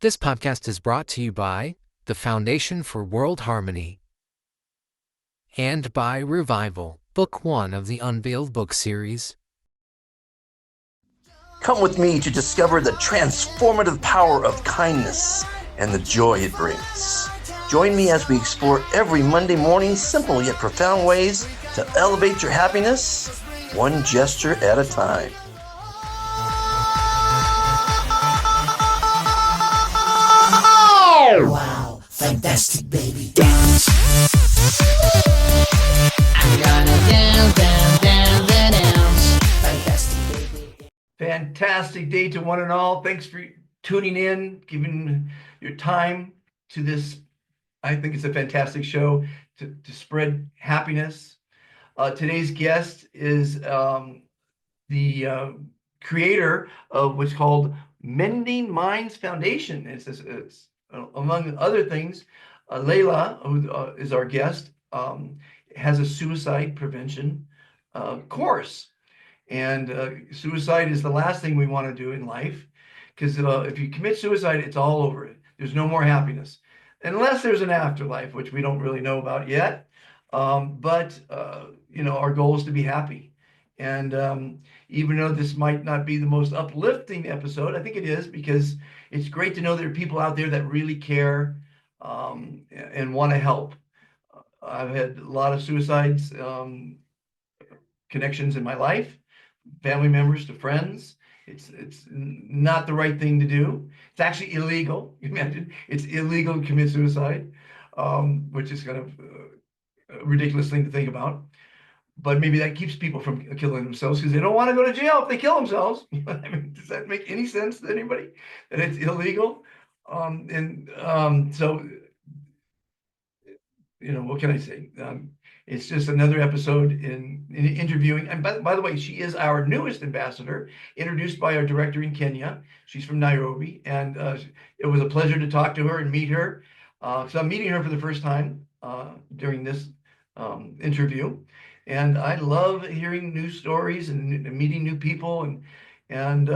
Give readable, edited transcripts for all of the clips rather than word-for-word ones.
This podcast is brought to you by the Foundation for World Harmony and by Revival, Book 1 of the Unveiled book series. Come with me to discover the transformative power of kindness and the joy it brings. Join me as we explore every Monday morning simple yet profound ways to elevate your happiness, one gesture at a time. Wow, fantastic baby. Dance. I'm gonna dance. Fantastic baby. Fantastic day to one and all. Thanks for tuning in, giving your time to this. I think it's a fantastic show to spread happiness. Today's guest is the creator of what's called Mending Minds Foundation. It's among other things, Layla, who is our guest, has a suicide prevention course. And suicide is the last thing we want to do in life, because if you commit suicide, it's all over it. There's no more happiness, unless there's an afterlife, which we don't really know about yet. But our goal is to be happy. And even though this might not be the most uplifting episode, I think it is, because it's great to know there are people out there that really care and want to help. I've had a lot of suicides connections in my life, family members to friends. It's not the right thing to do. It's actually illegal. Imagine it's illegal to commit suicide, which is kind of a ridiculous thing to think about. But maybe that keeps people from killing themselves because they don't want to go to jail if they kill themselves. I mean, does that make any sense to anybody that it's illegal? So, what can I say? It's just another episode in interviewing. And by the way, she is our newest ambassador, introduced by our director in Kenya. She's from Nairobi. And it was a pleasure to talk to her and meet her. So I'm meeting her for the first time during this interview. And I love hearing new stories and meeting new people and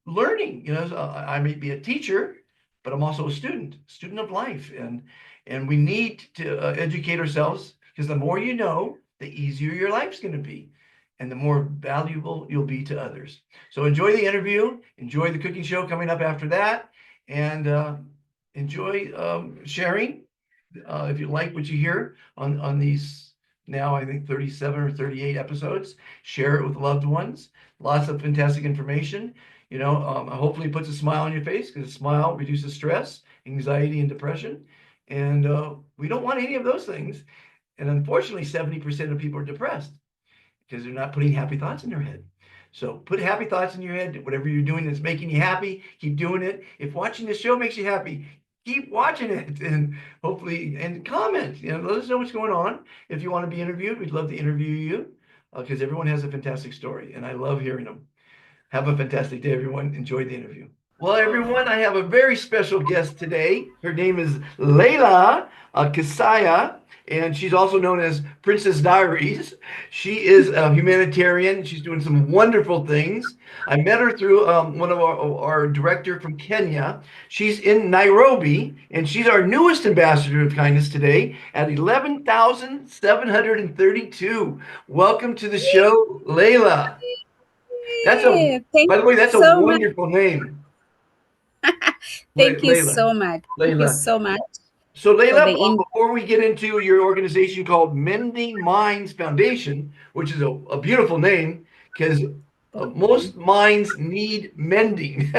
learning. I may be a teacher, but I'm also a student of life. And we need to educate ourselves, because the more you know, the easier your life's going to be, and the more valuable you'll be to others. So enjoy the interview, enjoy the cooking show coming up after that, and enjoy sharing if you like what you hear on these. Now, I think 37 or 38 episodes. Share it with loved ones. Lots of fantastic information. Hopefully it puts a smile on your face, because a smile reduces stress, anxiety, and depression. And we don't want any of those things. And unfortunately, 70% of people are depressed because they're not putting happy thoughts in their head. So put happy thoughts in your head. Whatever you're doing that's making you happy, keep doing it. If watching the show makes you happy, keep watching it, and hopefully, and comment. Let us know what's going on. If you want to be interviewed, we'd love to interview you, because everyone has a fantastic story, and I love hearing them. Have a fantastic day, everyone. Enjoy the interview. Well, everyone, I have a very special guest today. Her name is Layla Kesiah, and she's also known as Princess Diaries. She is a humanitarian. She's doing some wonderful things. I met her through one of our director from Kenya. She's in Nairobi, and she's our newest ambassador of kindness today at 11,732. Welcome to the show, Layla. By the way, that's a wonderful name. Thank you so much. Thank you so much. So Leila, before we get into your organization called Mending Minds Foundation, which is a beautiful name, because most minds need mending.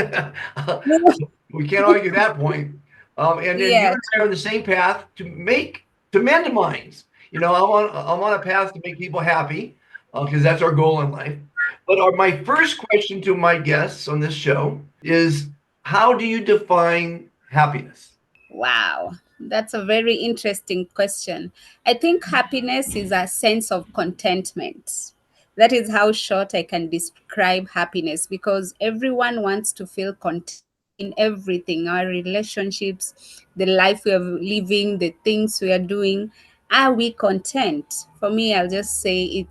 We can't argue that point. And then you and I are on the same path to mend minds. I'm on a path to make people happy, because that's our goal in life. But my first question to my guests on this show is, how do you define happiness? Wow, that's a very interesting question. I think happiness is a sense of contentment. That is how short I can describe happiness, because everyone wants to feel content in everything, our relationships, the life we are living, the things we are doing. Are we content? For me, I'll just say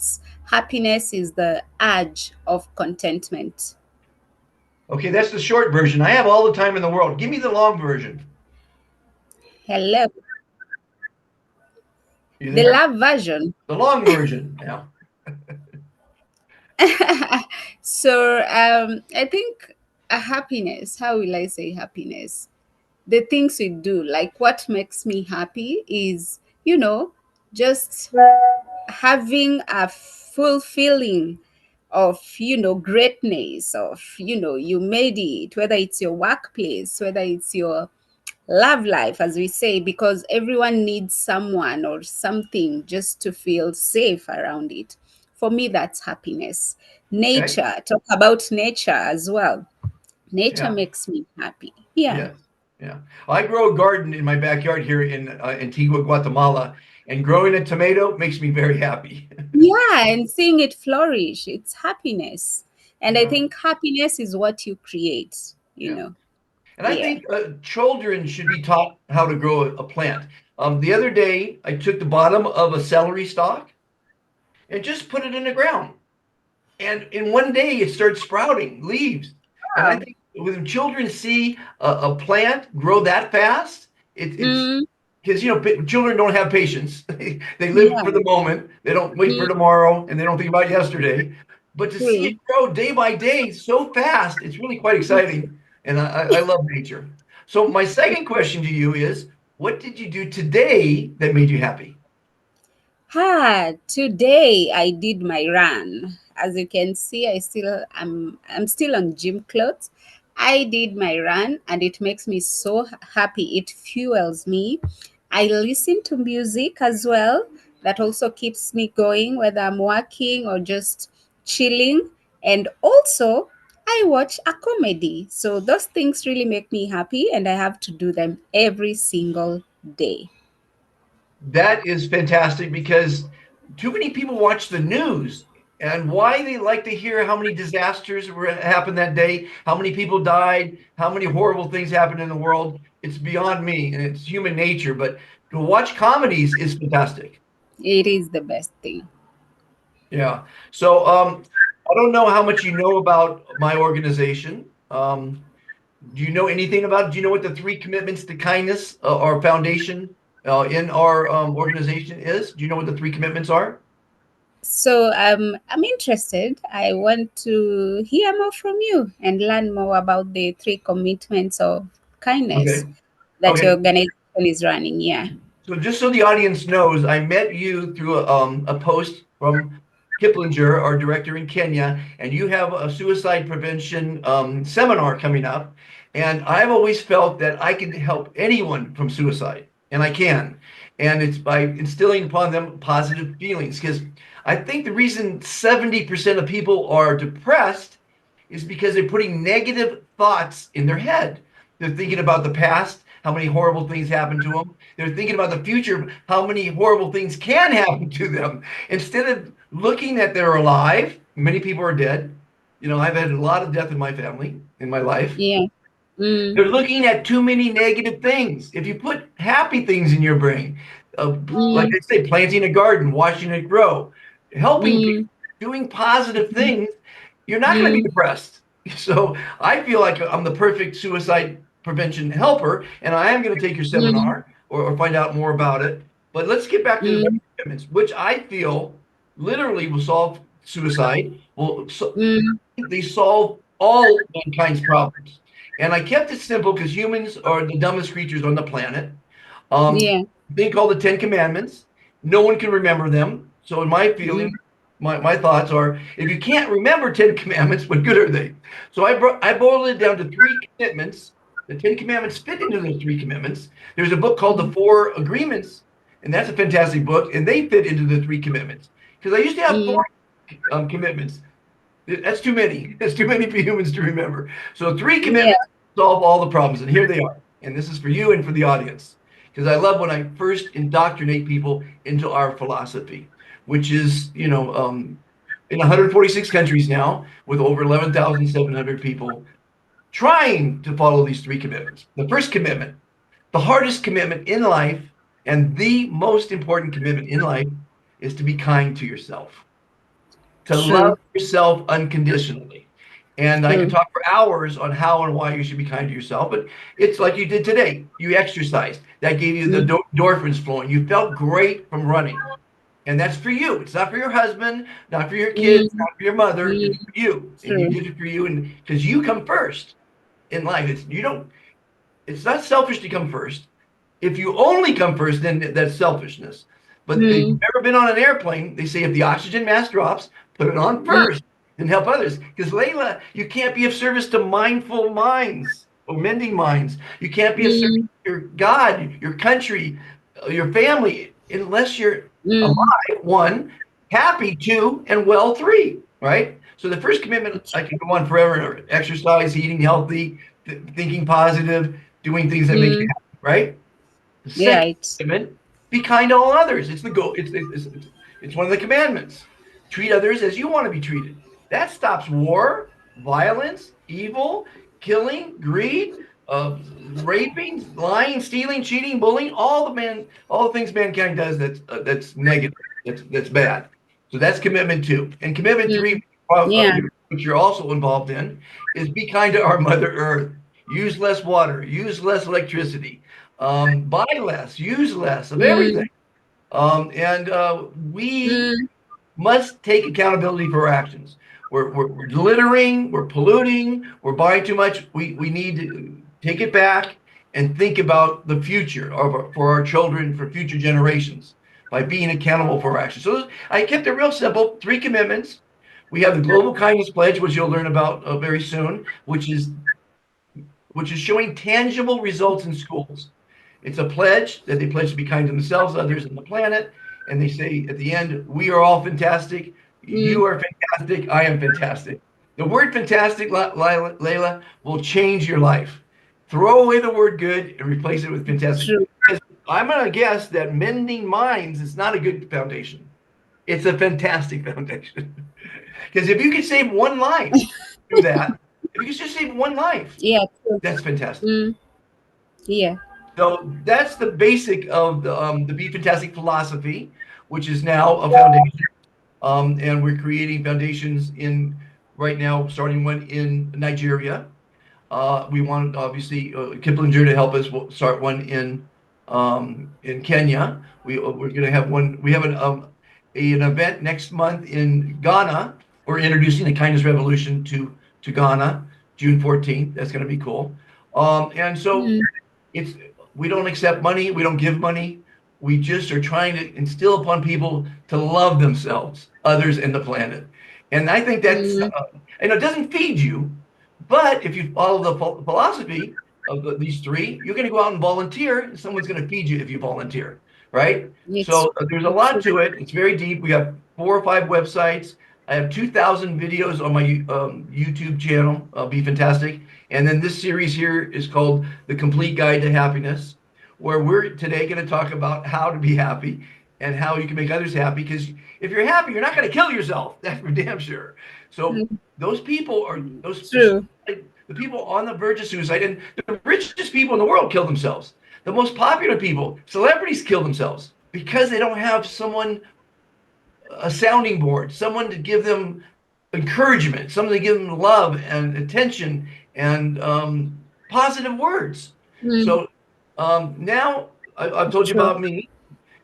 happiness is the urge of contentment. Okay, that's the short version. I have all the time in the world. Give me the long version. Hello. You The there? love version. The long version. Yeah. So I think a happiness, how will I say happiness? The things we do, like what makes me happy is, just having a full feeling of, greatness, of, you made it, whether it's your workplace, whether it's your love life, as we say, because everyone needs someone or something just to feel safe around it. For me, that's happiness. Okay. Nature, talk about nature as well. Nature Yeah. makes me happy. Yeah. Yes. Yeah. I grow a garden in my backyard here in Antigua, Guatemala, and growing a tomato makes me very happy. Yeah, and seeing it flourish, it's happiness. And I Yeah. think happiness is what you create, Yeah. And I Yeah. think children should be taught how to grow a plant. The other day, I took the bottom of a celery stalk and just put it in the ground. And in one day, it starts sprouting leaves. And I Wow. think when children see a plant grow that fast, it's Mm, because children don't have patience. They live for yeah, the moment. They don't wait for mm, tomorrow, and they don't think about yesterday. But to see it true. grow day by day so fast, it's really quite exciting. And I love nature. So my second question to you is, what did you do today that made you happy? Today I did my run. As you can see, I'm still on gym clothes. I did my run and it makes me so happy. It fuels me. I listen to music as well. That also keeps me going, whether I'm working or just chilling. And also I watch a comedy. So those things really make me happy and I have to do them every single day. That is fantastic because too many people watch the news and why they like to hear how many disasters happened that day, how many people died, how many horrible things happened in the world. It's beyond me and it's human nature. But to watch comedies is fantastic. It is the best thing. Yeah. So I don't know how much you know about my organization. Do you know anything about? Do you know what the three commitments to kindness, our foundation in our organization is? Do you know what the three commitments are? So I'm interested. I want to hear more from you and learn more about the three commitments of kindness Okay. that your Okay. organization is running. Yeah. So just so the audience knows, I met you through a post from Kiplinger, our director in Kenya, and you have a suicide prevention seminar coming up. And I've always felt that I can help anyone from suicide, and I can. And it's by instilling upon them positive feelings. Because I think the reason 70% of people are depressed is because they're putting negative thoughts in their head. They're thinking about the past, how many horrible things happened to them. They're thinking about the future, how many horrible things can happen to them. Instead of looking that they're alive, many people are dead. I've had a lot of death in my family, in my life. Yeah. Mm, They're looking at too many negative things. If you put happy things in your brain, like mm, I say, planting a garden, watching it grow, helping people, mm, doing positive things, you're not going to be mm, depressed. So I feel like I'm the perfect suicide prevention helper, and I am going to take your mm, seminar or find out more about it. But let's get back to the mm, commitments, which I feel literally will solve suicide. mm. They solve all mankind's problems. And I kept it simple because humans are the dumbest creatures on the planet. Yeah. Thing called the Ten Commandments. No one can remember them. So in my Mm, feeling, my thoughts are, if you can't remember 10 commandments, what good are they? So I boiled it down to three commitments. The 10 commandments fit into those three commitments. There's a book called The mm, Four Agreements, and that's a fantastic book, and they fit into the three commitments. Because I used to have four mm. commitments. That's too many. That's too many for humans to remember. So three Yeah. commitments solve all the problems, and here they are. And this is for you and for the audience, because I love when I first indoctrinate people into our philosophy, which is, in 146 countries now, with over 11,700 people trying to follow these three commitments. The first commitment, the hardest commitment in life, and the most important commitment in life, is to be kind to yourself, to love True. yourself unconditionally. And I can True. talk for hours on how and why you should be kind to yourself. But it's like you did today. You exercised. That gave you the Mm, endorphins flowing. You felt great from running. And that's for you. It's not for your husband, not for your kids, mm, not for your mother. mm, It's for you. And you true. did it for you. And because you come first in life, it's not selfish to come first. If you only come first, then that's selfishness. But if Mm, you've ever been on an airplane, they say if the oxygen mask drops, put it on mm, first and help others. Because Layla, you can't be of service to mindful minds or mending minds. You can't be of service mm, to your God, your country, your family, unless you're mm. alive, one, happy, two, and well, three, right? So the first commitment, I can go on forever, exercise, eating healthy, thinking positive, doing things that make you Mm, happy, right? The second right. commandment, be kind to all others. It's the goal. It's one of the commandments. Treat others as you want to be treated. That stops war, violence, evil, killing, greed, raping, lying, stealing, cheating, bullying. All the things mankind does that's negative. That's bad. So that's commitment two. And commitment three, Mm, yeah. which you're also involved in, is be kind to our Mother Earth. Use less water. Use less electricity, buy less, use less of everything. Mm, And we mm, must take accountability for our actions. We're littering, we're polluting, we're buying too much. We need to take it back and think about the future for our children, for future generations, by being accountable for our actions. So I kept it real simple, three commitments. We have the Global Kindness Pledge, which you'll learn about very soon, which is showing tangible results in schools. It's a pledge that they pledge to be kind to themselves, others, and the planet. And they say at the end, we are all fantastic. mm, You are fantastic. I am fantastic. The word fantastic, Layla, will change your life. Throw away the word good and replace it with fantastic. true. Because I'm going to guess that Mending Minds is not a good foundation. It's a fantastic foundation. Because if you could save one life through that, if you could just save one life, Yeah, true. that's fantastic. Mm, yeah. So that's the basic of the Be Fantastic philosophy, which is now a foundation. And we're creating foundations in right now, starting one in Nigeria. We want obviously Kiplinger to help us. We'll start one in Kenya. We're going to have one. We have an event next month in Ghana. We're introducing the kindness revolution to Ghana, June 14th. That's going to be cool. And so Mm, it's we don't accept money, we don't give money. We just are trying to instill upon people to love themselves, others, and the planet. And I think that's mm, it doesn't feed you, but if you follow the philosophy of these three, you're going to go out and volunteer, and someone's going to feed you if you volunteer, right? it's So there's a lot true. to it. It's very deep. We have 4 or 5 websites. I have 2,000 videos on my YouTube channel, Be Fantastic. And then this series here is called The Complete Guide to Happiness, where we're today going to talk about how to be happy and how you can make others happy. Because if you're happy, you're not going to kill yourself. That's for damn sure. So Mm, those people are true. the people on the verge of suicide, and the richest people in the world kill themselves. The most popular people, celebrities, kill themselves because they don't have a sounding board, someone to give them encouragement, someone to give them love and attention and positive words. Mm, So now I've told you true. about me,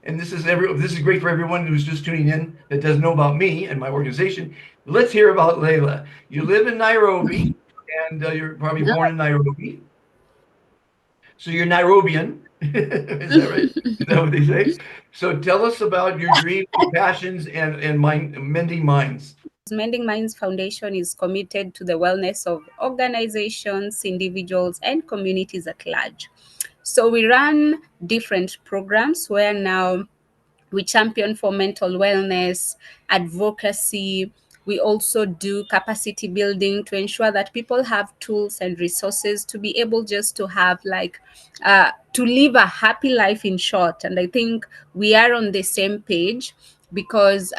and this is great for everyone who's just tuning in that doesn't know about me and my organization. Let's hear about Layla. You live in Nairobi, and you're probably born in Nairobi, so you're Nairobian. Is that right? Is that what they say? So tell us about your dreams, your passions, and mending minds. Mending Minds Foundation is committed to the wellness of organizations, individuals, and communities at large. So we run different programs where now we champion for mental wellness, advocacy. We also do capacity building to ensure that people have tools and resources to be able just to have to live a happy life in short. And I think we are on the same page because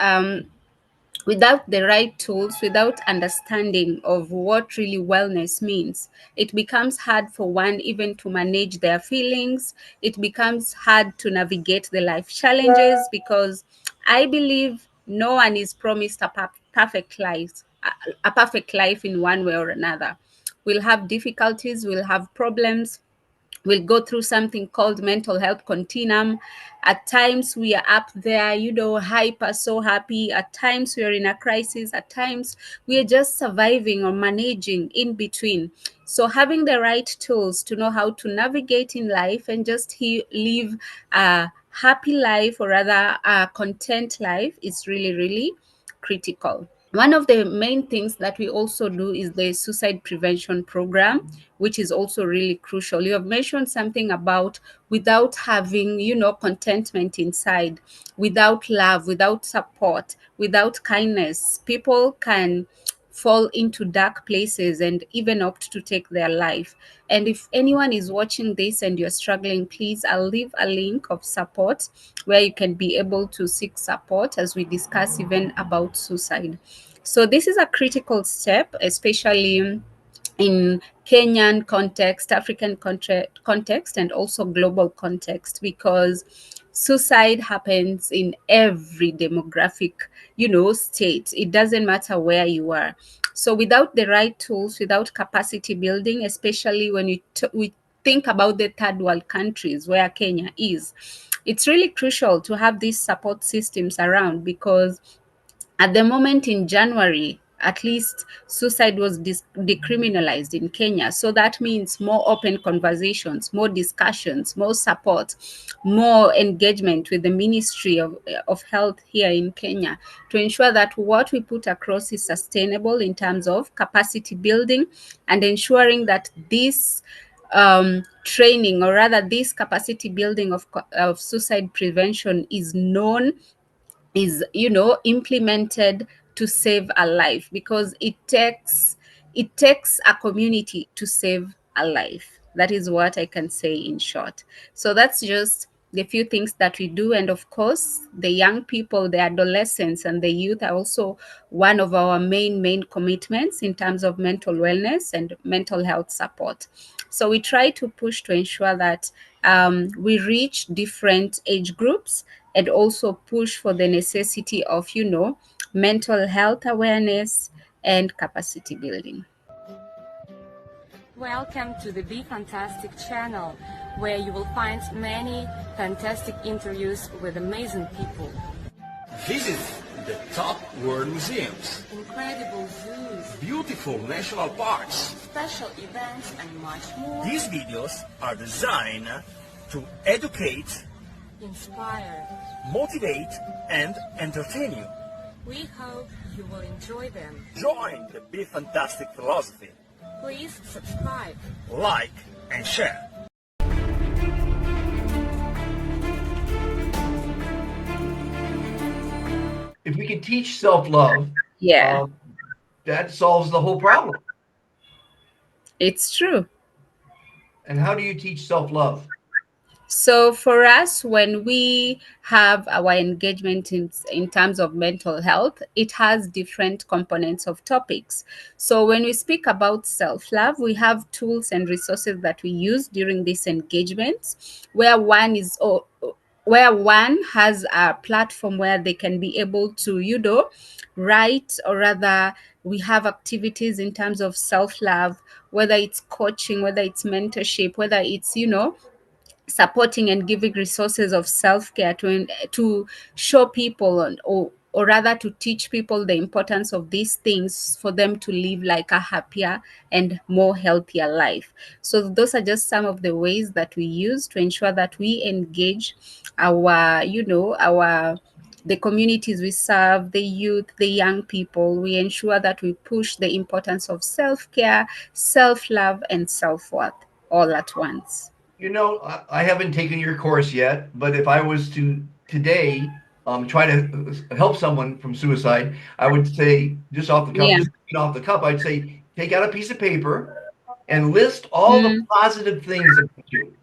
without the right tools, without understanding of what really wellness means, it becomes hard for one even to manage their feelings. It becomes hard to navigate the life challenges because I believe no one is promised a perfect life. a perfect life in one way or another. We'll have difficulties, we'll have problems, we'll go through something called mental health continuum. At times we are up there, hyper, so happy. At times we are in a crisis. At times we are just surviving or managing in between. So having the right tools to know how to navigate in life and just live a happy life, or rather a content life, is really, really critical. One of the main things that we also do is the suicide prevention program, which is also really crucial. You have mentioned something about without having, contentment inside, without love, without support, without kindness, people can fall into dark places and even opt to take their life. And if anyone is watching this and you're struggling, please, I'll leave a link of support where you can be able to seek support as we discuss even about suicide. So this is a critical step, especially in Kenyan context, African context, and also global context, because suicide happens in every demographic, state. It doesn't matter where you are. So without the right tools, without capacity building, especially when we think about the third world countries where Kenya is, it's really crucial to have these support systems around, because at the moment in January, at least suicide was decriminalized in Kenya. So that means more open conversations, more discussions, more support, more engagement with the Ministry of Health here in Kenya to ensure that what we put across is sustainable in terms of capacity building, and ensuring that this training, or rather this capacity building of suicide prevention, is known, is implemented to save a life, because it takes a community to save a life. That is what I can say in short. So that's just the few things that we do. And of course, the young people, the adolescents, and the youth are also one of our main commitments in terms of mental wellness and mental health support. So we try to push to ensure that we reach different age groups, and also push for the necessity of, mental health awareness and capacity building. Welcome to the Be Fantastic channel, where you will find many fantastic interviews with amazing people, Visit the top world museums, incredible zoos, beautiful national parks. special events, and much more. These videos are designed to educate, Inspire. motivate, and entertain you. We hope you will enjoy them. Join the Be Fantastic philosophy. Please subscribe. Like and share. If we could teach self-love, Yeah, that solves the whole problem. it's true. And how do you teach self-love? So for us, when we have our engagement in terms of mental health, it has different components of topics. So when we speak about self-love, we have tools and resources that we use during these engagements, where one has a platform where they can be able to, write, or rather we have activities in terms of self-love, whether it's coaching, whether it's mentorship, whether it's, supporting and giving resources of self-care to show people, or rather to teach people the importance of these things for them to live like a happier and more healthier life. So those are just some of the ways that we use to ensure that we engage our the communities we serve, the youth, the young people. We ensure that we push the importance of self-care, self-love, and self-worth all at once. I haven't taken your course yet, but if I was to today try to help someone from suicide, I would say, just off the cuff, Yeah. just off the cuff, I'd say take out a piece of paper and list all the positive things about you,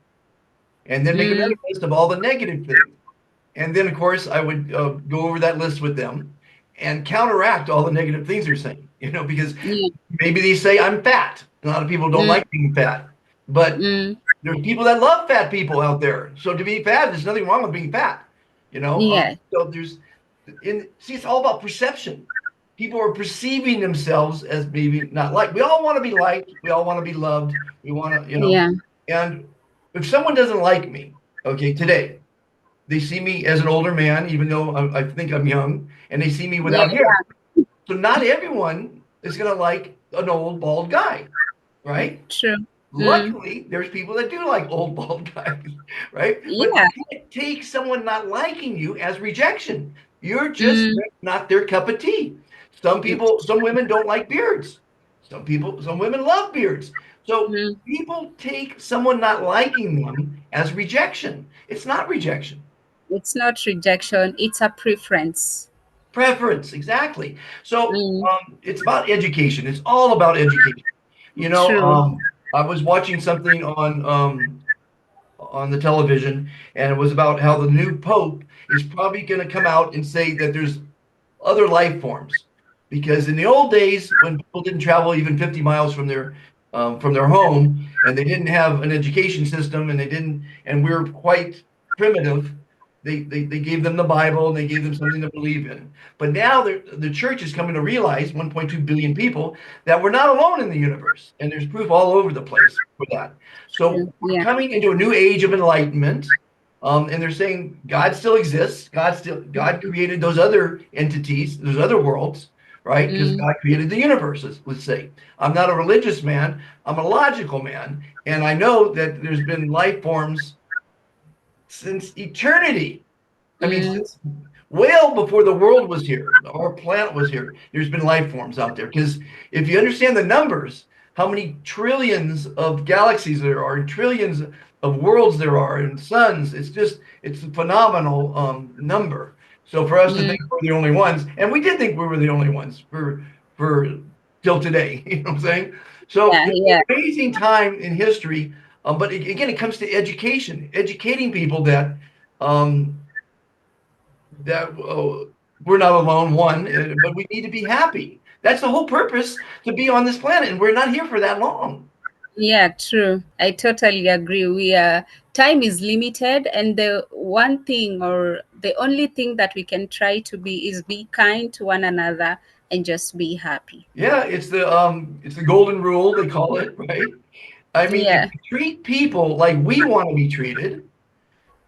and then make another list of all the negative things. And then, of course, I would go over that list with them and counteract all the negative things they're saying, because Yeah. maybe they say I'm fat. A lot of people don't like being fat, but there's people that love fat people out there. So to be fat, there's nothing wrong with being fat, Yeah. So it's all about perception. people are perceiving themselves as maybe not liked. We all want to be liked. We all want to be loved. We want to, Yeah. and if someone doesn't like me, okay, today, they see me as an older man, even though I think I'm young, and they see me Yeah. without hair. So not everyone is going to like an old bald guy, right? True. Mm. Luckily, there's people that do like old bald guys, right? But Yeah. you can't take someone not liking you as rejection. You're just Mm. not their cup of tea. Some people, It's some women don't like beards. Some women love beards. So mm. people take someone not liking them as rejection. It's not rejection. It's not rejection. It's a preference. Preference, exactly. So Mm. it's about education. It's all about education. True. I was watching something on the television, and it was about how the new pope is probably going to come out and say that there's other life forms, because in the old days when people didn't travel even 50 miles from their home, and they didn't have an education system, and they didn't, and we were quite primitive. They gave them the Bible, and they gave them something to believe in. But now the church is coming to realize, 1.2 billion people, that we're not alone in the universe, and there's proof all over the place for that. So True. we're Yeah. coming into a new age of enlightenment, and they're saying God still exists. God created those other entities, those other worlds, right? Because Mm. God created the universe. Let's say I'm not a religious man. I'm a logical man, and I know that there's been life forms since eternity. I mean, Mm. since well before the world was here, our planet was here, there's been life forms out there. Because if you understand the numbers, how many trillions of galaxies there are, and trillions of worlds there are, and suns, it's a phenomenal number. So for us to Mm. think we're the only ones, and we did think we were the only ones for till today, you know what I'm saying? So Yeah. it's an Yeah. amazing time in history. But again, it comes to education, educating people that um, we're not alone, one, but we need to be happy. That's the whole purpose to be on this planet, and we're not here for that long. Yeah, true. I totally agree. We Time is limited, and the one thing or the only thing that we can try to be is be kind to one another and just be happy. Yeah, it's the golden rule, they call it, right? I mean, if Yeah. you treat people like we want to be treated,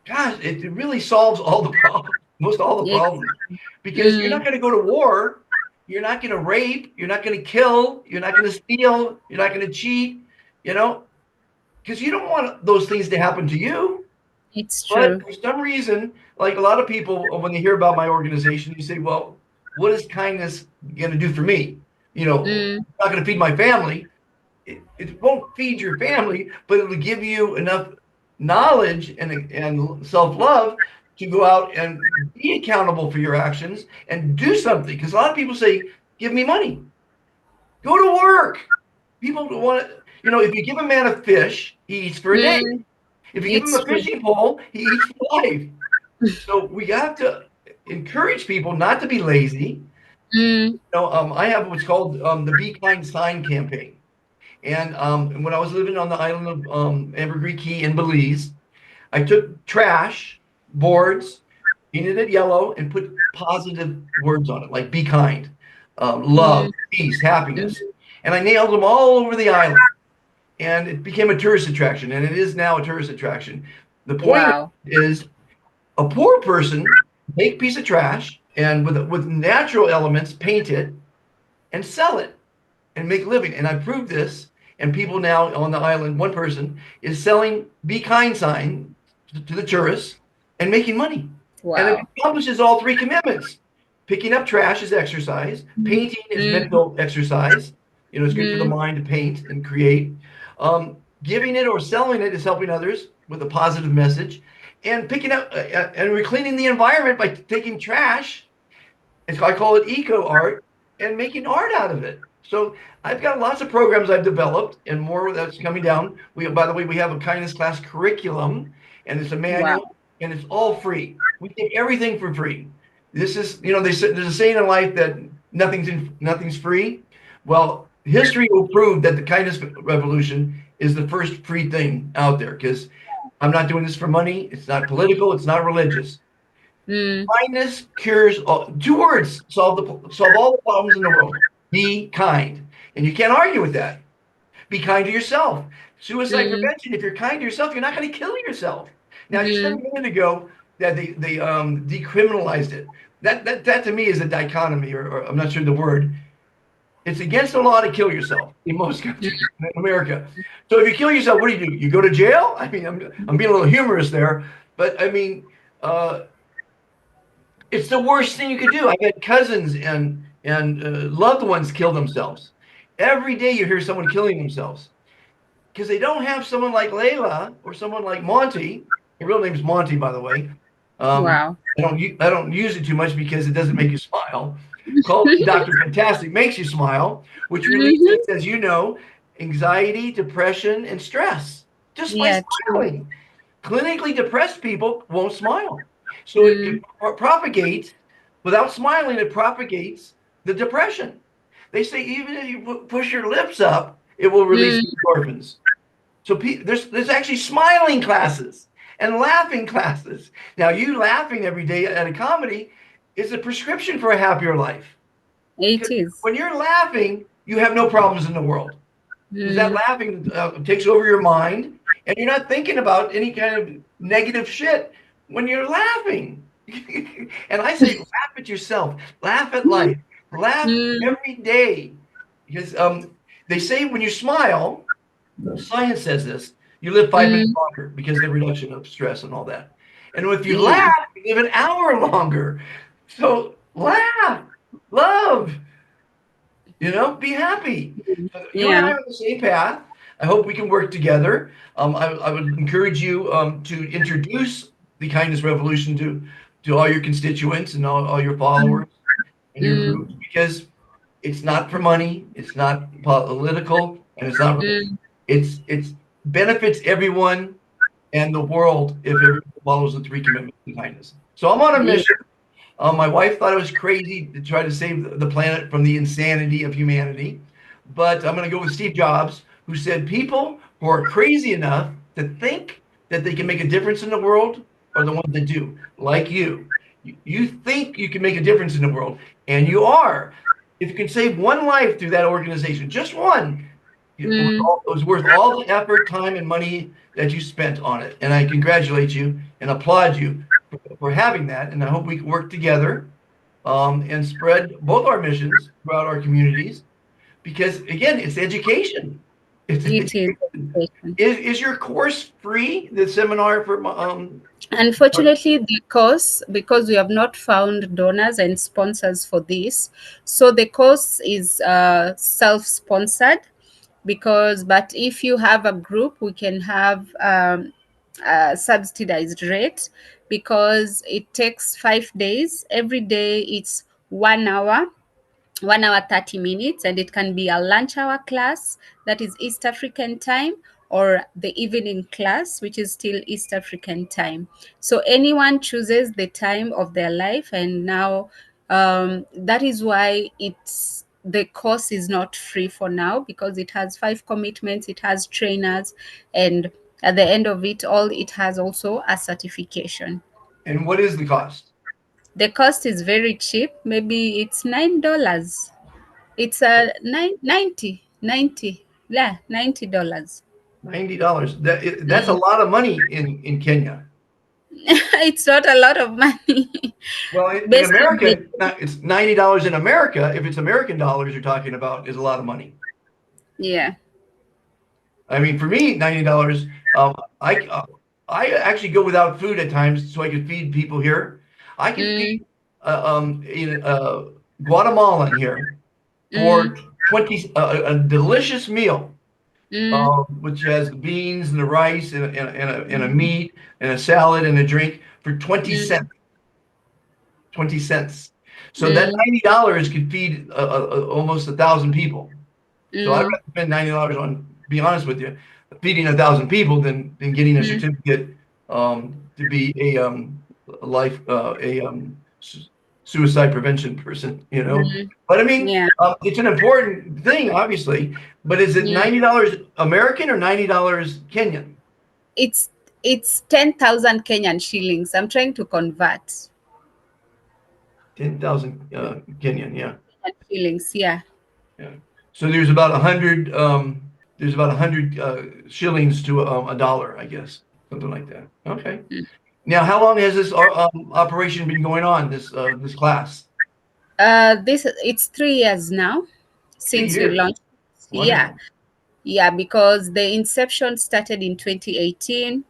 gosh, it really solves all the problems, most all the It's problems. Because you're not mm, going to go to war, you're not going to rape, you're not going to kill, you're not going to steal, you're not going to cheat, you know, because you don't want those things to happen to you. it's But true. for some reason, like a lot of people, when they hear about my organization, you say, well, what is kindness going to do for me? Mm, It's not going to feed my family. It won't feed your family, but it'll give you enough knowledge and self-love to go out and be accountable for your actions and do something. Because a lot of people say, give me money, go to work. People want to, if you give a man a fish, he eats for a day. mm, If you give him it's a true. fishing pole, he eats for life. So we have to encourage people not to be lazy. Mm, I have what's called the Be Kind Sign campaign. And when I was living on the island of Ambergris Key in Belize, I took trash, boards, painted it yellow, and put positive words on it, like be kind, love, mm, peace, mm. happiness. And I nailed them all over the island. And it became a tourist attraction, and it is now a tourist attraction. The point Wow. is a poor person take a piece of trash and with natural elements paint it and sell it and make a living. And I proved this, and people now on the island, one person is selling Be Kind sign to the tourists and making money. And it Wow. accomplishes all three commitments. Picking up trash is exercise. Mm, Painting is mm, mental exercise. It's good for the mm, mind to paint and create. Giving it or selling it is helping others with a positive message. And picking up and we're cleaning the environment by taking trash. I call it eco art and making art out of it. So I've got lots of programs I've developed and more that's coming down. By the way, we have a kindness class curriculum, and it's a wow. manual, and it's all free. We give everything for free. This is, they say there's a saying in life that nothing's free. Well, history will prove that the kindness revolution is the first free thing out there, because I'm not doing this for money. It's not political. It's not religious. Kindness cures all. 2 words solve all the problems in the world. Be kind, and you can't argue with that. Be kind to yourself. Suicide prevention. If you're kind to yourself, you're not going to kill yourself. Now, you said a minute ago that they decriminalized it. That to me is a dichotomy, or I'm not sure the word. It's against the law to kill yourself in most countries in America. So if you kill yourself, what do? You go to jail? I mean, I'm being a little humorous there, but I mean, it's the worst thing you could do. I've had cousins and loved ones kill themselves. Every day you hear someone killing themselves because they don't have someone like Layla or someone like Monte. Her real name's Monte, by the way. Wow. I don't use it too much because it doesn't make you smile. Called Dr. Fantastic makes you smile, which releases, as you know, anxiety, depression, and stress just by Yeah, true. smiling. Clinically depressed people won't smile. So it propagates, without smiling, it propagates the depression. They say even if you push your lips up, it will release endorphins. So there's actually smiling classes and laughing classes. Now, you laughing every day at a comedy is a prescription for a happier life. It is. When you're laughing, you have no problems in the world. Because that laughing takes over your mind, and you're not thinking about any kind of negative shit when you're laughing. And I say, laugh at yourself, laugh at life, laugh every day. Because they say when you smile, science says this, you live 5 minutes longer because of the reduction of stress and all that. And if you laugh, you live an hour longer. So laugh, love, be happy. You and I are on the same path. I hope we can work together. I would encourage you to introduce the Kindness Revolution to all your constituents and all your followers and your groups, because it's not for money, it's not political, and it's not. It's benefits everyone and the world if everyone follows the 3 commitments to kindness. So I'm on a mission. My wife thought it was crazy to try to save the planet from the insanity of humanity. But I'm going to go with Steve Jobs, who said people who are crazy enough to think that they can make a difference in the world are the ones that do, like you. You think you can make a difference in the world, and you are. If you can save one life through that organization, just one, it was worth all the effort, time, and money that you spent on it. And I congratulate you and applaud you for having that. And I hope we can work together and spread both our missions throughout our communities. Because again, it's education. It's It is. education. Is your course free? The seminar for Unfortunately, the course, because we have not found donors and sponsors for this, so the course is self-sponsored. But if you have a group, we can have a subsidized rate, because it takes 5 days. Every day it's 1 hour, 1 hour 30 minutes, and it can be a lunch hour class, that is East African time, or the evening class, which is still East African time. So anyone chooses the time of their life. And now that is why the course is not free for now, because it has 5 commitments, it has trainers, and at the end of it all, it has also a certification. And what is the cost? The cost is very cheap. Maybe it's $9. It's a 90. Yeah, $90. $90. That's a lot of money in Kenya. It's not a lot of money. Well, in Basically, America, it's $90 in America. If it's American dollars you're talking about, is a lot of money. yeah. I mean, for me, $90. I actually go without food at times so I can feed people here. I can feed in Guatemalan here for 20 a delicious meal, which has the beans and the rice and a meat and a salad and a drink for 20 cents. 20 cents. So that $90 could feed almost 1,000 people. So I'd rather spend $90 on, be honest with you, feeding 1,000 people than getting a certificate to be a suicide prevention person, But I mean, it's an important thing, obviously. But is it $90 American or $90 Kenyan? It's 10,000 Kenyan shillings. I'm trying to convert. 10,000 Kenyan, yeah. Shillings, yeah. Yeah. So there's about 100 shillings to a dollar, I guess, something like that. Okay. Now, how long has this operation been going on? This class? This it's 3 years now Three since we years. launched. Yeah, Wonderful. yeah, because the inception started in 2018.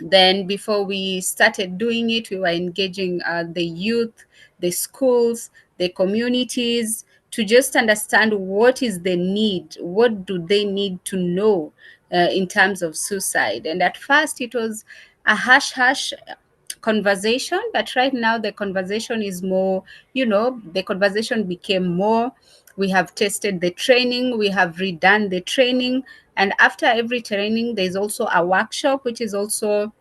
Then before we started doing it, we were engaging the youth, the schools, the communities to just understand what is the need, what do they need to know in terms of suicide. And at first it was a hush hush conversation, but right now the conversation is more, the conversation became more. We have tested the training, we have redone the training, and after every training there's also a workshop, which is also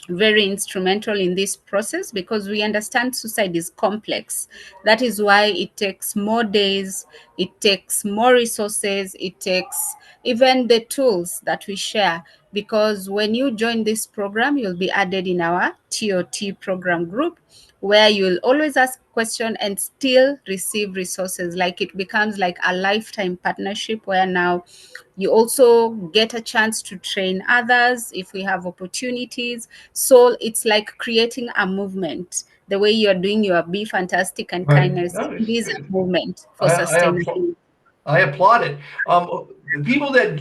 very instrumental in this process because we understand suicide is complex. That is why it takes more days, it takes more resources, it takes even the tools that we share. Because when you join this program, you'll be added in our TOT program group where you'll always ask question and still receive resources. Like it becomes like a lifetime partnership where now you also get a chance to train others if we have opportunities. So it's like creating a movement. The way you're doing your Be Fantastic and Right. Kindness, No, it is a movement for I, I, sustainability. I applaud it. The people that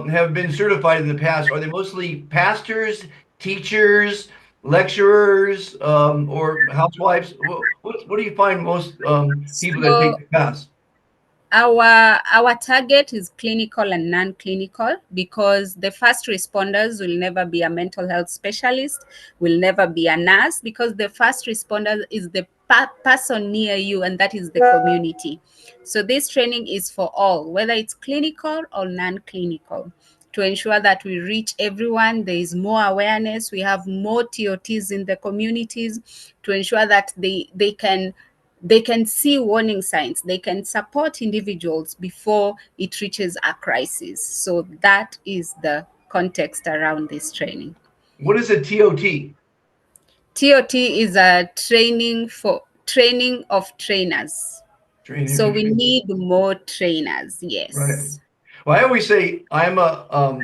have been certified in the past, are they mostly pastors, teachers, lecturers, or housewives? What do you find most people that take So the class? our target is clinical and non-clinical because the first responders will never be a mental health specialist, will never be a nurse, because the first responder is the person near you, and that is the community. So this training is for all, whether it's clinical or non-clinical, to ensure that we reach everyone. There is more awareness, we have more TOTs in the communities to ensure that they can see warning signs, they can support individuals before it reaches a crisis. So that is the context around this training. What is a TOT? TOT is a training of trainers. Training So for we training. need more trainers. Right. Yes. Well, I always say I'm a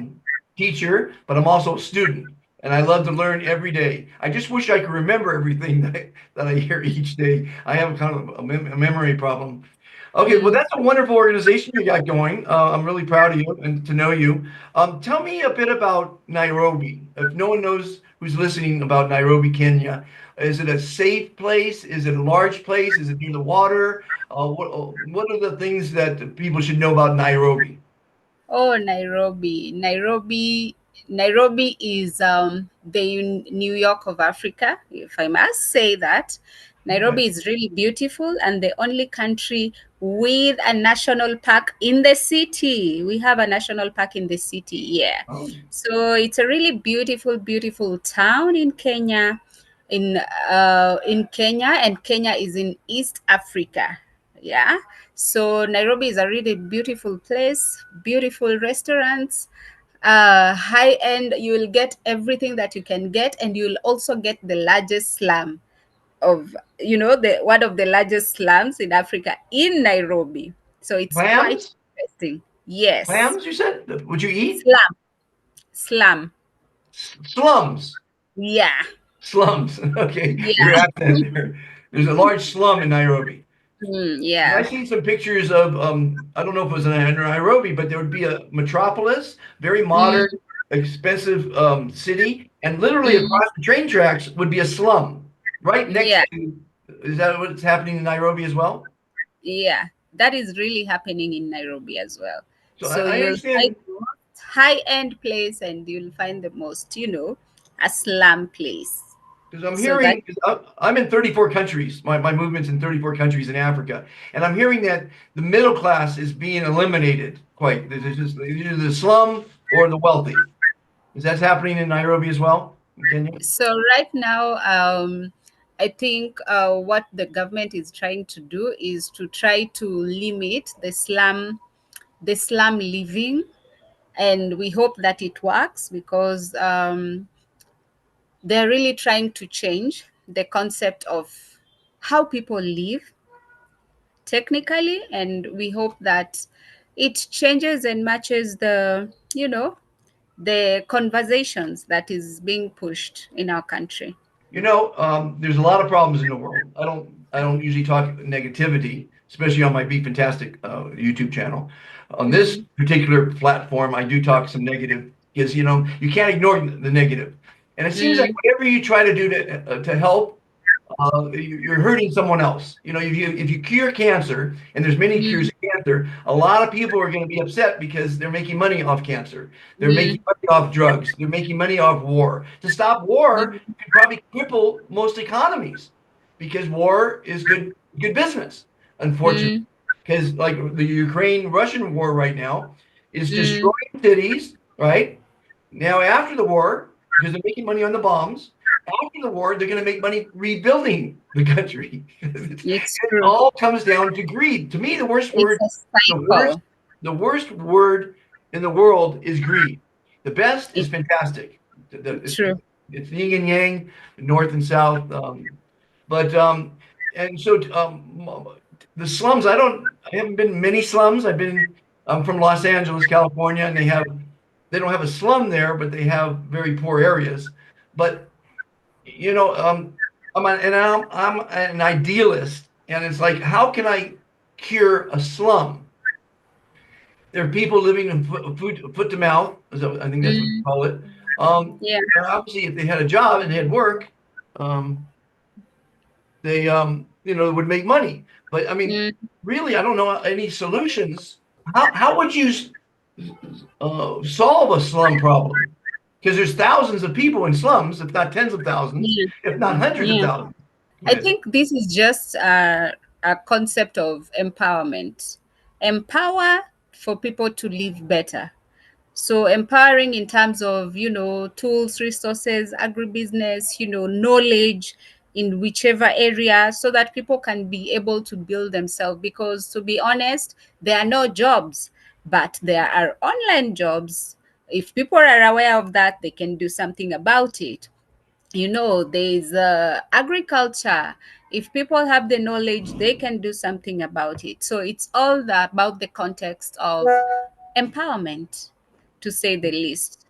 teacher, but I'm also a student, and I love to learn every day. I just wish I could remember everything that I hear each day. I have kind of a memory problem. Okay, well, Mm. that's a wonderful organization you got going. I'm really proud of you and to know you. Tell me a bit about Nairobi. If no one knows who's listening about Nairobi, Kenya, is it a safe place? Is it a large place? Is it near the water? What are the things that people should know about Nairobi? Oh, Nairobi. Nairobi is the New York of Africa, if I must say that. Okay. Nairobi is really beautiful and the only country with a national park in the city. We have a national park in the city, yeah. Oh, So it's a really beautiful, beautiful town in Kenya. In Kenya, and Kenya is in East Africa. Yeah. So Nairobi is a really beautiful place, beautiful restaurants, high end. You will get everything that you can get, and you will also get the largest slum of, the one of the largest slums in Africa in Nairobi. So it's quite clams? interesting. Yes, Clams, you said? Would you eat? slum, slum. Slums. Yeah, Slums. Okay. Your yeah, accent there. There's a large slum in Nairobi. I yeah. seen some pictures of I don't know if it was in Nairobi, but there would be a metropolis, very Mm, modern, expensive city, and literally mm, across the train tracks would be a slum right next yeah. to. Is that what's happening in Nairobi as well? Yeah, that is really happening in Nairobi as well. So So I you'll find understand the most high-end place and you'll find the most, a slum place. because I'm So that hearing, 'cause I'm in 34 countries. My movement's in 34 countries in Africa, and I'm hearing that the middle class is being eliminated. Quite, there's just either the slum or the wealthy. Is that happening in Nairobi as well, in Kenya? so right now, I think what the government is trying to do is to try to limit the slum living, and we hope that it works because they're really trying to change the concept of how people live technically, and we hope that it changes and matches the, the conversations that is being pushed in our country. There's a lot of problems in the world. I don't usually talk negativity, especially on my Befantastic YouTube channel. On this particular platform, I do talk some negative because you can't ignore the negative, and it seems like Mm, whatever you try to do to help, you're hurting someone else. If you cure cancer, and there's many cures mm, of cancer, a lot of people are going to be upset because they're making money off cancer. They're making mm, money off drugs. They're making money off war. To stop war mm, could probably cripple most economies because war is good business, unfortunately. mm, Because like the Ukraine-Russian war right now is mm. destroying cities, right? Now after the war, because they're making money on the bombs, after the war, they're going to make money rebuilding the country. It It's true. all comes down to greed. To me, It's a the worst, cycle. the worst word in the world is greed. The best is It's fantastic. true. It's yin and yang, north and south. But and so the slums. I haven't been in many slums. I'm from Los Angeles, California, and they don't have a slum there, but they have very poor areas. But you know, I'm an idealist, and it's like, how can I cure a slum? There are people living in foot to mouth. I think that's what you Mm, call it. yeah. And obviously, if they had a job and they had work, um, they would make money. But I mean, Mm, really, I don't know any solutions. How would you solve a slum problem? Because there's thousands of people in slums, if not tens of thousands, yeah. if not hundreds of Yeah. thousands. I Yes. think this is just a concept of empowerment. Empower for people to live better. So empowering in terms of, tools, resources, agribusiness, knowledge in whichever area, so that people can be able to build themselves. Because to be honest, there are no jobs, but there are online jobs. If people are aware of that, they can do something about it. There's agriculture. If people have the knowledge, they can do something about it. So it's all about the context of empowerment, to say the least.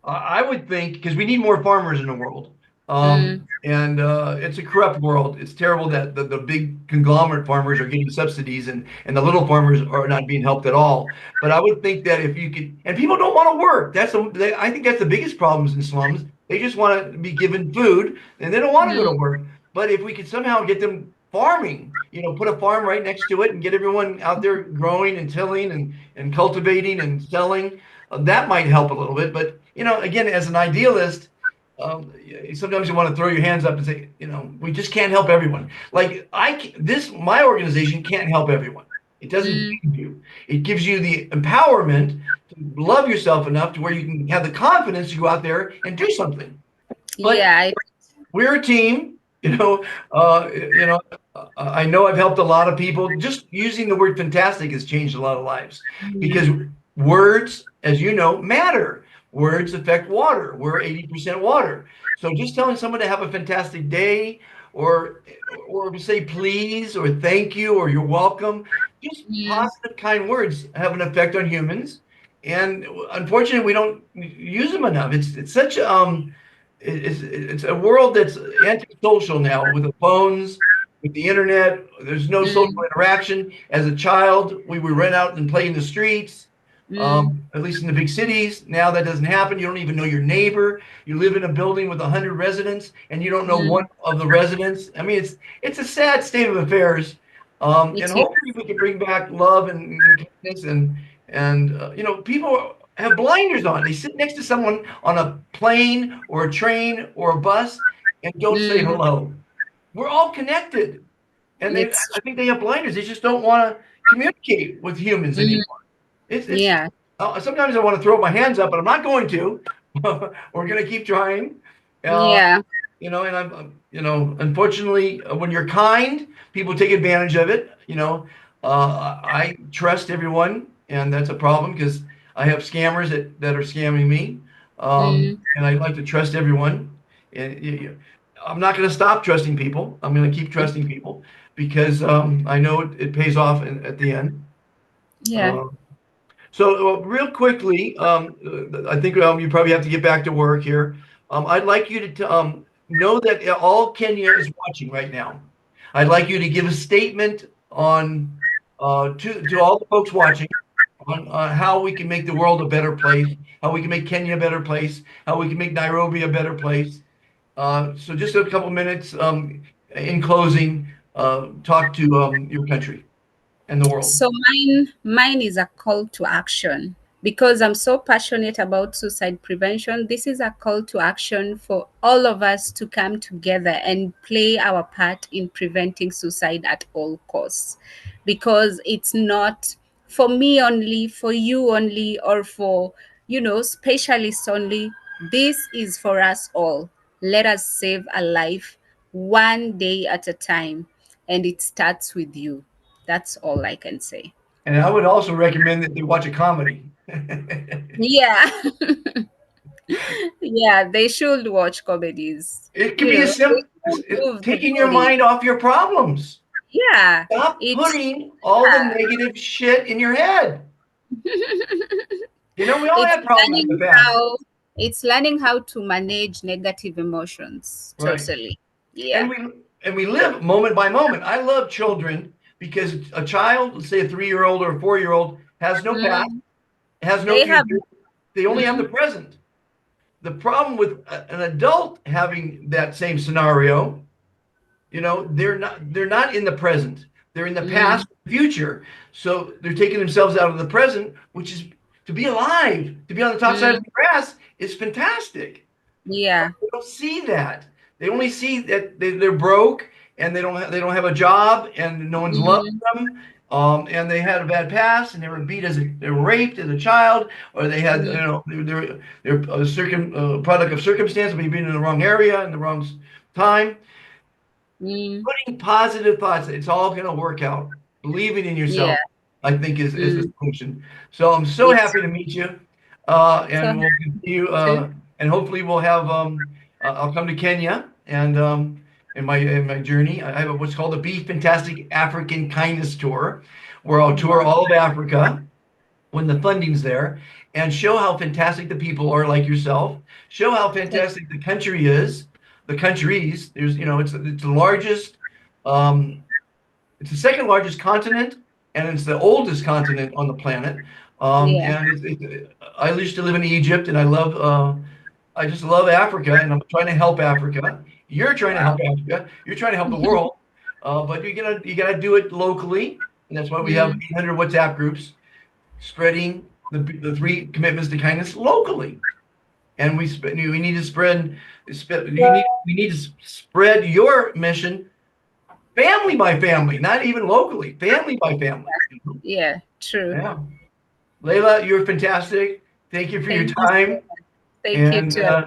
I would think because we need more farmers in the world. Mm, And it's a corrupt world. It's terrible that the big conglomerate farmers are getting subsidies and the little farmers are not being helped at all. But I would think that if you could, and people don't want to work. I think that's the biggest problems in slums. They just want to be given food and they don't want to go to mm, work. But if we could somehow get them farming, put a farm right next to it and get everyone out there growing and tilling and cultivating and selling, that might help a little bit. But again, as an idealist, sometimes you want to throw your hands up and say, we just can't help everyone. Like my organization can't help everyone. It doesn't mm. feed you. It gives you the empowerment to love yourself enough to where you can have the confidence to go out there and do something. But Yeah. we're a team. I know I've helped a lot of people. Just using the word fantastic has changed a lot of lives because words, as you know, matter. Words affect water. We're 80% water. So just telling someone to have a fantastic day or say please or thank you or you're welcome, just Mm, positive, kind words have an effect on humans. And unfortunately, we don't use them enough. It's such it's a world that's antisocial now with the phones, with the internet. There's no social mm, interaction. As a child, we would run out and play in the streets, mm, at least in the big cities. Now that doesn't happen. You don't even know your neighbor. You live in a building with 100 residents, and you don't know one mm. of the residents. I mean, it's a sad state of affairs. And It hopefully we can bring back love and kindness and people have blinders on. They sit next to someone on a plane or a train or a bus and don't say mm, hello. We're all connected. And it's I think they have blinders. They just don't want to communicate with humans mm, anymore. It's yeah. sometimes I want to throw my hands up, but I'm not going to. We're going to keep trying. Uh, Yeah. and unfortunately, when you're kind, people take advantage of it. I trust everyone, and that's a problem because I have scammers that are scamming me. Mm, And I like to trust everyone. And I'm not going to stop trusting people. I'm going to keep trusting people because I know it pays off at the end. Yeah. Um, so real quickly, I think you probably have to get back to work here. I'd like you to know that all Kenya is watching right now. I'd like you to give a statement on to all the folks watching on how we can make the world a better place, how we can make Kenya a better place, how we can make Nairobi a better place. So just a couple minutes in closing, talk to your country and the world. So mine is a call to action because I'm so passionate about suicide prevention. This is a call to action for all of us to come together and play our part in preventing suicide at all costs. Because it's not for me only, for you only, or for specialists only. This is for us all. Let us save a life one day at a time, and it starts with you. That's all I can say. And I would also recommend that they watch a comedy. Yeah. Yeah, they should watch comedies. It can be as They simple as should move the taking your body. mind off your problems. Yeah. Stop It's putting all the negative shit in your head. We all it's had problems in the learning past. how to manage negative emotions. Right. Totally. And Yeah. we live moment by moment. I love children because a child, let's say a 3-year-old or a 4-year-old, has no past, Mm. has no They have future. They only have the mm, present. The problem with an adult having that same scenario, they're not in the present. They're in the mm, past, future. So they're taking themselves out of the present, which is to be alive, to be on the top side mm, of the grass is fantastic. yeah. They don't see that. They only see that they're broke and they don't have a job and no one's loving Mm, them. And they had a bad past and they were raped as a child, or they had mm, they're a product of circumstance, maybe being in the wrong area in the wrong time. mm, Putting positive thoughts, it's all going to work out. Believing in yeah. yourself, I think, is the Mm. solution. So I'm so It's happy to meet you, so and we'll continue, too. and hopefully we'll have. I'll come to Kenya, and in my journey, I have what's called the Befantastic African Kindness Tour, where I'll tour Wow. all of Africa when the funding's there, and show how fantastic the people are, like yourself. Show how Thank fantastic the country is. The countries. It's the largest. Um, it's the second largest continent, and it's the oldest continent on the planet. Yeah. And I used to live in Egypt, and I just love Africa, and I'm trying to help Africa. You're trying to help Africa. You're trying to help the world, but you gotta do it locally, and that's why we have Mm, 800 WhatsApp groups spreading the 3 commitments to kindness locally. And we need to we need to spread your mission family by family, not even locally, family by family. yeah. True. Yeah. Layla, you're fantastic. Thank you for your Thank you so time. much. Thank you And too. I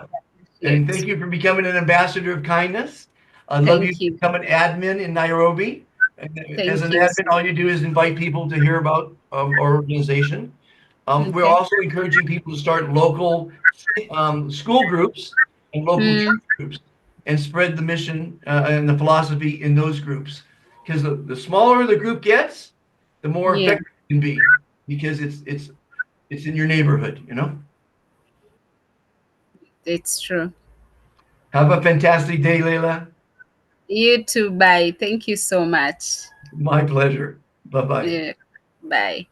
thank appreciate. you for becoming an ambassador of kindness. I'd love you to Thank you. become an admin in Nairobi. And as Thank an you. admin, all you do is invite people to hear about our organization. We're Okay. also encouraging people to start local school groups and local Mm, church groups and spread the mission and the philosophy in those groups. Because the smaller the group gets, the more yeah, effective it can be because it's in your neighborhood. it's true. Have a fantastic day, Leila. You too. Bye. Thank you so much. My pleasure. Bye-bye. Yeah. Bye.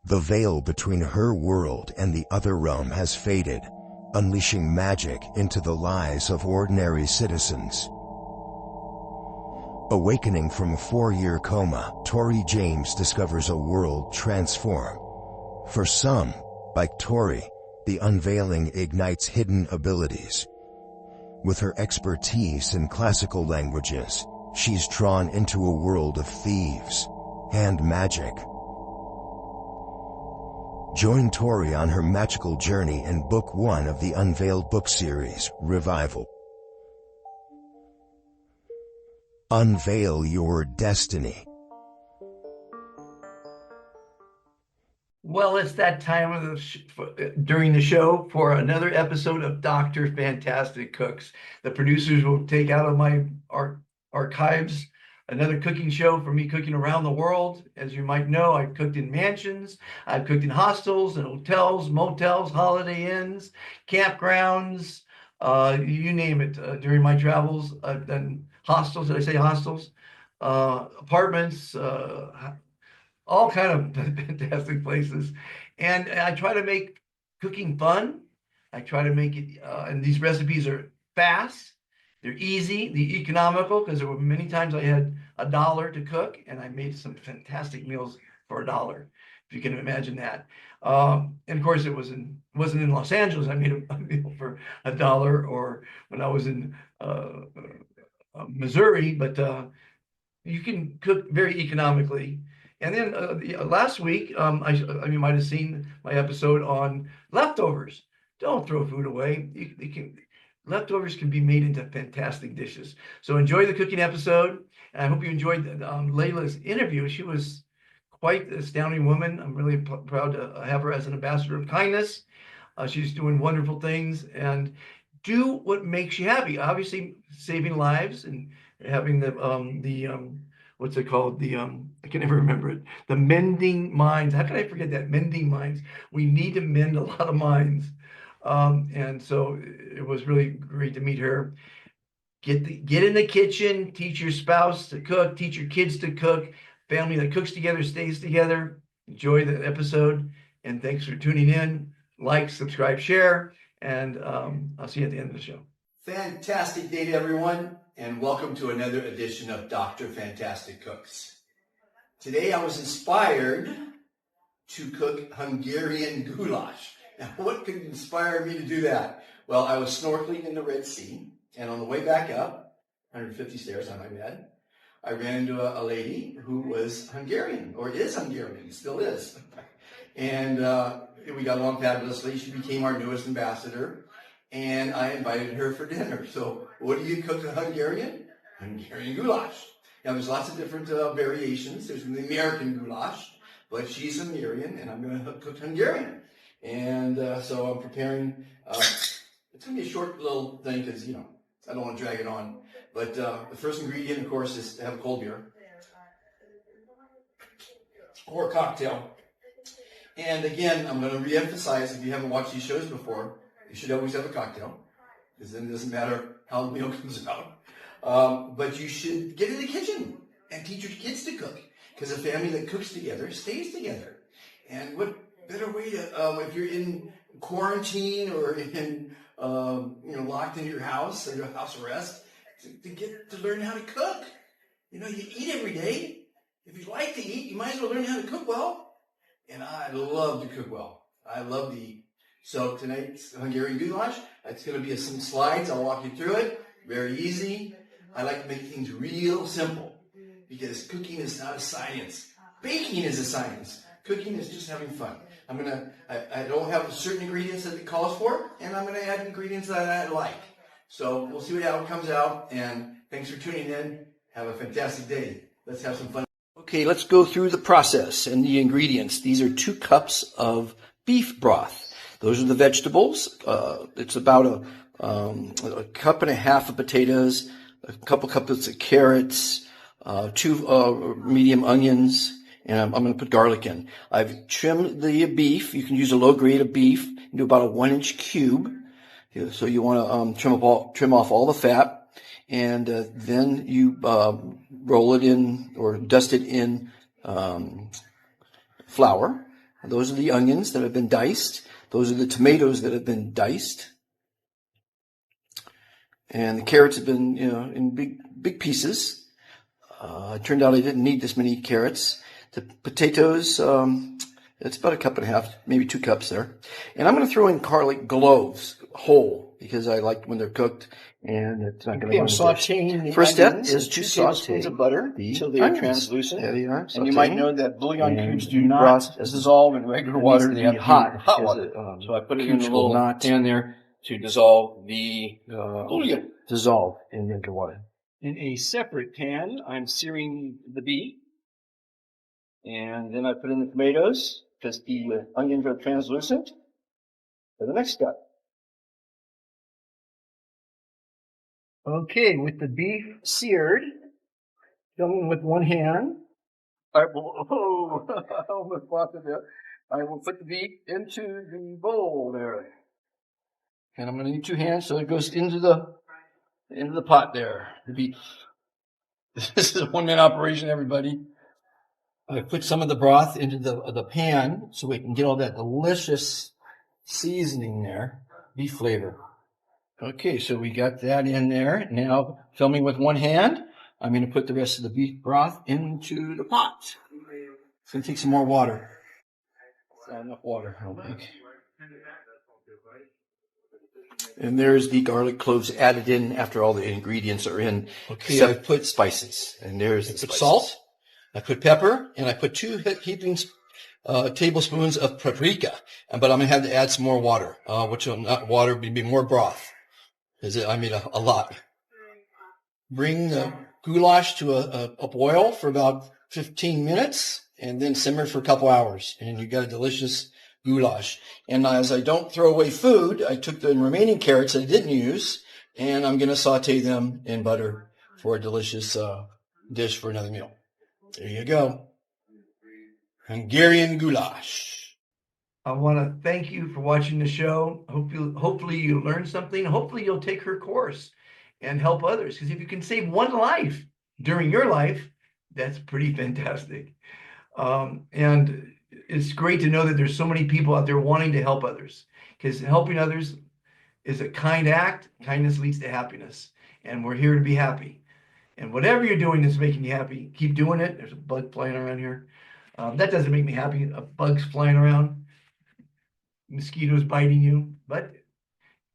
The veil between her world and the other realm has faded, unleashing magic into the lives of ordinary citizens. Awakening from a 4-year coma, Tori James discovers a world transformed. For some, like Tori, the unveiling ignites hidden abilities. With her expertise in classical languages, she's drawn into a world of thieves and magic. Join Tori on her magical journey in Book 1 of the Unveiled book series, Revival. Unveil your destiny. Well, it's that time of during the show for another episode of Dr. Fantastic Cooks. The producers will take out of my archives another cooking show for me cooking around the world. As you might know, I've cooked in mansions, I've cooked in hostels and hotels, motels, holiday inns, campgrounds, you name it. During my travels, I've done hostels. Did I say hostels? Apartments, all kind of fantastic places. And I try to make cooking fun. I try to make it, and these recipes are fast. They're easy, they're economical, because there were many times I had $1 to cook, and I made some fantastic meals for $1, if you can imagine that. And of course, it wasn't in Los Angeles. I made a meal for $1, or when I was in Missouri, but you can cook very economically. And then last week, you might have seen my episode on leftovers. Don't throw food away. Leftovers can be made into fantastic dishes. So enjoy the cooking episode. And I hope you enjoyed Layla's interview. She was quite an astounding woman. I'm really proud to have her as an ambassador of kindness. She's doing wonderful things, and do what makes you happy. Obviously, saving lives and having what's it called? I can never remember it. The Mending Minds. How can I forget that? Mending Minds. We need to mend a lot of minds. And so it was really great to meet her. Get in the kitchen, teach your spouse to cook, teach your kids to cook. Family that cooks together stays together. Enjoy the episode, and thanks for tuning in. Like, subscribe, share, and I'll see you at the end of the show. Fantastic day to everyone, and welcome to another edition of Dr. Fantastic Cooks. Today I was inspired to cook Hungarian goulash. Now, what could inspire me to do that? Well, I was snorkeling in the Red Sea, and on the way back up, 150 stairs, I might add, I ran into a lady who was Hungarian, or is Hungarian, still is. And we got along fabulously. She became our newest ambassador, and I invited her for dinner. So what do you cook in Hungarian? Hungarian goulash. Now, there's lots of different variations. There's the American goulash, but she's Hungarian, and I'm going to cook Hungarian. And so I'm preparing. It's going to be a short little thing because, I don't want to drag it on. But the first ingredient, of course, is to have a cold beer or a cocktail. And again, I'm going to reemphasize, if you haven't watched these shows before, you should always have a cocktail, because then it doesn't matter how the meal comes out. But you should get in the kitchen and teach your kids to cook, because a family that cooks together stays together. And what better way to, if you're in quarantine or in, locked in your house, under house arrest, to get to learn how to cook. You eat every day. If you like to eat, you might as well learn how to cook well. And I love to cook well. I love to eat. So tonight's Hungarian goulash, it's going to be some slides. I'll walk you through it. Very easy. I like to make things real simple, because cooking is not a science. Baking is a science. Cooking is just having fun. I don't have certain ingredients that it calls for, and I'm going to add ingredients that I like. So we'll see how it comes out, and thanks for tuning in. Have a fantastic day. Let's have some fun. Okay, let's go through the process and the ingredients. These are 2 cups of beef broth. Those are the vegetables. It's about a cup and a half of potatoes, a couple cups of carrots, 2 medium onions, and I'm going to put garlic in. I've trimmed the beef. You can use a low grade of beef. You do about a 1-inch cube. So you want to trim off all the fat, and then you roll it in or dust it in flour. Those are the onions that have been diced. Those are the tomatoes that have been diced, and the carrots have been in big pieces. It turned out I didn't need this many carrots. The potatoes, it's about a cup and a half, maybe 2 cups there. And I'm going to throw in garlic cloves whole, because I like when they're cooked, and it's not going to go in the sauteing dish. First step onions, is to 2 saute tablespoons of butter until they are onions. translucent. There they are. And you might know that bouillon And cubes do the not broth dissolve in regular water. They have to be hot because water. So I put it in a cubes will little not pan there to dissolve the bouillon. dissolve in regular water. In a separate pan, I'm searing the beef. And then I put in the tomatoes. because the onions are translucent. To the next step. Okay, with the beef seared, filming with one hand. I almost lost it there. I will put the beef into the bowl there. And I'm going to need two hands so it goes into the pot there, the beef. This is a one-man operation, everybody. I put some of the broth into the pan so we can get all that delicious seasoning there, beef flavor. Okay, so we got that in there. Now, filming with one hand, I'm going to put the rest of the beef broth into the pot. It's going to take some more water. It's not enough water, I don't think. And there's the garlic cloves added in after all the ingredients are in. Okay, I put spices, and there's the spices. Salt, I put pepper, and I put 2 heaping tablespoons of paprika. But I'm going to have to add some more water, which will not water, be more broth. I made a lot. Bring the goulash to a boil for about 15 minutes, and then simmer for a couple hours, and you got a delicious goulash. And as I don't throw away food, I took the remaining carrots that I didn't use, and I'm going to saute them in butter for a delicious dish for another meal. There you go. Hungarian goulash. I want to thank you for watching the show. Hopefully you learned something. Hopefully you'll take her course and help others. Because if you can save one life during your life, that's pretty fantastic. And it's great to know that there's so many people out there wanting to help others. Because helping others is a kind act. Kindness leads to happiness. And we're here to be happy. And whatever you're doing that's making you happy, keep doing it. There's a bug flying around here. That doesn't make me happy. A bug's flying around. Mosquitoes biting you. But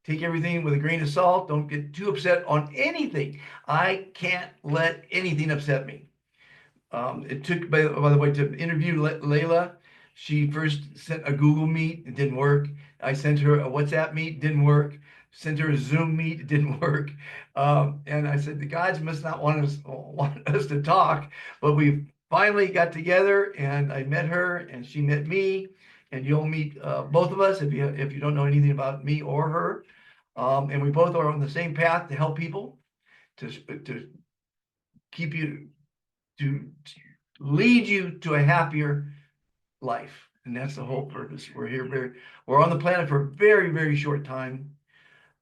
take everything with a grain of salt. Don't get too upset on anything. I can't let anything upset me. It took, by the way, to interview Layla, she first sent a Google Meet. It didn't work. I sent her a WhatsApp Meet. Didn't work. Sent her a Zoom Meet. It didn't work. And I said, the gods must not want us to talk. But we finally got together, and I met her, and she met me. And you'll meet both of us if you don't know anything about me or her. And we both are on the same path to help people, to keep you, to lead you to a happier life. And that's the whole purpose. We're on the planet for a very, very short time.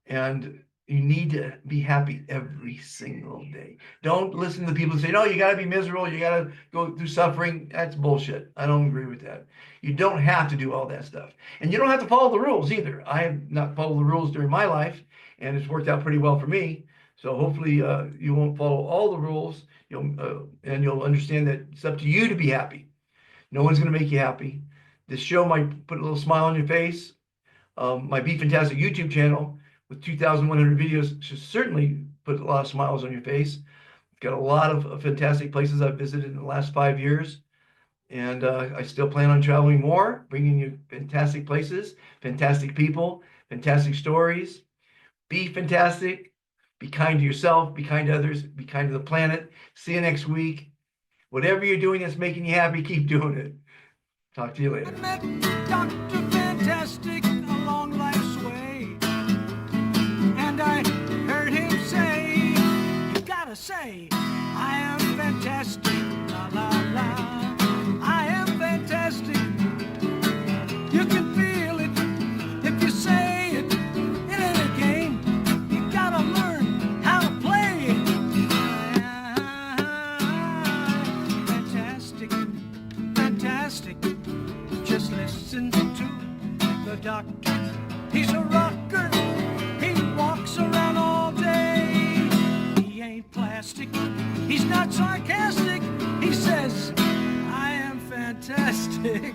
And you need to be happy every single day. Don't listen to the people who say, no, you got to be miserable. You got to go through suffering. That's bullshit. I don't agree with that. You don't have to do all that stuff. And you don't have to follow the rules either. I have not followed the rules during my life, and it's worked out pretty well for me. So hopefully you won't follow all the rules, and you'll understand that it's up to you to be happy. No one's going to make you happy. This show might put a little smile on your face. My Befantastic YouTube channel with 2,100 videos should certainly put a lot of smiles on your face. Got a lot of fantastic places I've visited in the last 5 years. And I still plan on traveling more, bringing you fantastic places, fantastic people, fantastic stories. Be fantastic. Be kind to yourself. Be kind to others. Be kind to the planet. See you next week. Whatever you're doing that's making you happy, keep doing it. Talk to you later. I met Dr. Fantastic along life's way, and I heard him say, you gotta say, I am fantastic, la la la. I am fantastic. You can feel it if you say it. It ain't a game. You gotta learn how to play it. Fantastic, fantastic. Just listen to the doctor. He's a rocker. He walks around all day. He ain't plastic. He's not sarcastic. He says, I am fantastic.